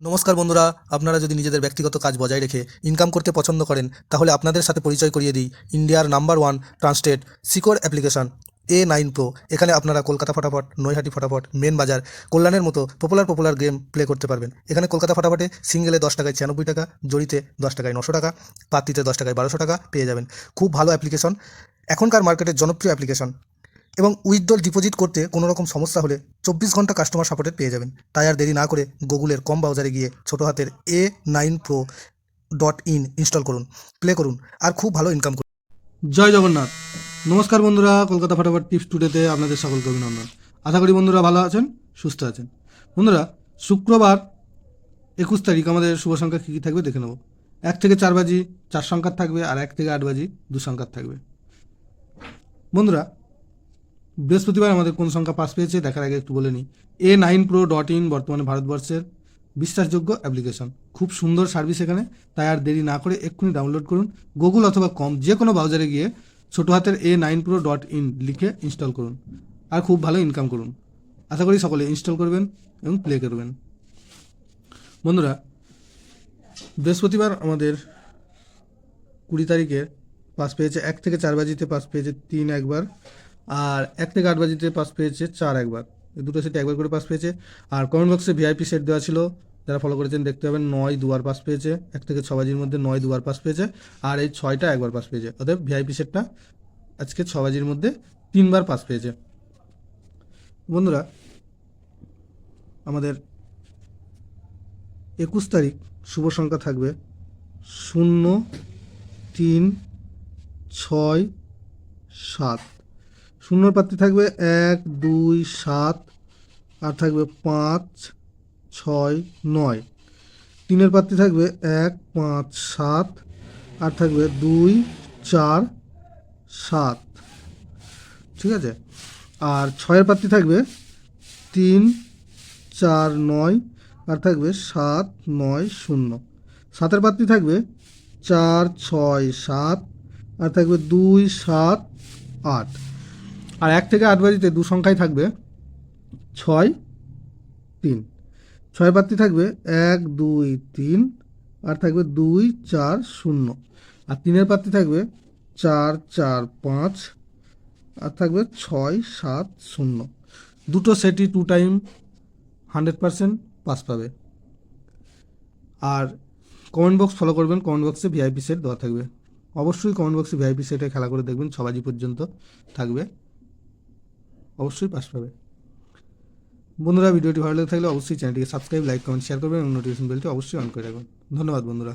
নমস্কার বন্ধুরা, আপনারা যদি নিজেদের ব্যক্তিগত কাজ বজায় রেখে ইনকাম করতে পছন্দ করেন তাহলে আপনাদের সাথে পরিচয় করিয়ে দিই ইন্ডিয়ার number one trusted secure application A9 Pro। এখানে আপনারা কলকাতা ফটাফট, নৈহাটি ফটাফট, মেন বাজার, কল্যাণের মতো পপুলার গেম প্লে করতে পারবেন। এখানে কলকাতা ফটাফটে সিঙ্গেলে 10 টাকায় 96 টাকা, জড়িতে 10 টাকায় 900 টাকা, পাত্তিতে 10 টাকায় 1200 টাকা পেয়ে যাবেন। খুব ভালো অ্যাপ্লিকেশন, এখনকার মার্কেটের জনপ্রিয় অ্যাপ্লিকেশন। এবং উইথড্রল ডিপোজিট করতে কোনো রকম সমস্যা হলে 24 ঘন্টা কাস্টমার সাপোর্টের পেয়ে যাবেন। তাই আর দেরি না করে গুগলের কম ব্রাউজারে গিয়ে ছোটো হাতের A9Pro.in ইনস্টল করুন, প্লে করুন আর খুব ভালো ইনকাম করুন। জয় জগন্নাথ। নমস্কার বন্ধুরা, কলকাতা ফটাফট টিপস টুডেতে আপনাদের সকলকে অভিনন্দন। আশা করি বন্ধুরা ভালো আছেন, সুস্থ আছেন। বন্ধুরা, শুক্রবার 21 তারিখ আমাদের শুভ সংখ্যা কী কী থাকবে দেখে নেব। 1 থেকে 4 বাজি 4 সংখ্যার থাকবে, আর 1 থেকে 8 বাজি 2 সংখ্যার থাকবে। বন্ধুরা, বৃহস্পতিবার আমাদের কোন সংখ্যা পাস পেয়েছে দেখার আগে একটু বলে নিই, A9Pro.in বর্তমানে ভারতবর্ষের বিশ্বাসযোগ্য অ্যাপ্লিকেশন। খুব সুন্দর সার্ভিস এখানে, তাই আর দেরি না করে এক্ষুনি ডাউনলোড করুন। গুগল অথবা কম যে কোনো ব্রাউজারে গিয়ে ছোটো হাতের A9Pro.in লিখে ইনস্টল করুন আর খুব ভালো ইনকাম করুন। আশা করি সকলে ইনস্টল করবেন এবং প্লে করবেন। বন্ধুরা, বৃহস্পতিবার আমাদের 20 তারিখে পাস পেয়েছে 1 থেকে 4 বাজিতে পাস পেয়েছে 3 একবার, আর 1 থেকে 8 বাজিতে পাস পেয়েছে 4 একবার। এই দুটো সেটে একবার করে পাস পেয়েছে। আর কমেন্ট বক্সে ভিআইপি সেট দেওয়া ছিল, যারা ফলো করেছেন দেখতে পাবেন 9 দুবার পাস পেয়েছে। 1 থেকে 6 বাজির মধ্যে 9 দুবার পাস পেয়েছে, আর এই 6টা একবার পাস পেয়েছে। অতএব ভিআইপি সেটটা আজকে 6 বাজির মধ্যে 3বার পাস পেয়েছে। বন্ধুরা, আমাদের 21 তারিখ শুভ সংখ্যা থাকবে 0, 3, 6, 7। শূন্যর পাত্রে থাকবে 1, 2, 7, আর থাকবে 5, 6, 9। 3-এর পাত্রে থাকবে 1, 5, 7, আর থাকবে 2, 4, 7। ঠিক আছে। আর 6-এর পাত্রে থাকবে 3, 4, 9, আর থাকবে 7, 9, 0। 7-এর পাত্রে থাকবে 4, 6, 7, আর থাকবে 2, 7, 8। আর 1 থেকে 8 বাজিতে 2 সংখ্যায় থাকবে 6, 3। 6 পাত্রী থাকবে 1, 2, 3, আর থাকবে 2, 4, 0। আর 3-এর পাত্রী থাকবে 4, 4, 5, আর থাকবে 6, 7, 0। দুটো সেটই 2 টাইম 100% পাস পাবে। আর কমেন্ট বক্স ফলো করবেন, কমেন্ট বক্সে ভিআইপি সেট দেওয়া থাকবে। অবশ্যই কমেন্ট বক্সে ভিআইপি সেটে খেলা করে দেখবেন, 6 বাজি পর্যন্ত থাকবে, অবশ্যই পাস পাবে। বন্ধুরা, ভিডিওটি ভালো লেগে থাকলে অবশ্যই চ্যানেলটিকে সাবস্ক্রাইব, লাইক, কমেন্ট, শেয়ার করবেন এবং নোটিফিকেশন বেলটি অবশ্যই অন করে রাখবেন। ধন্যবাদ বন্ধুরা।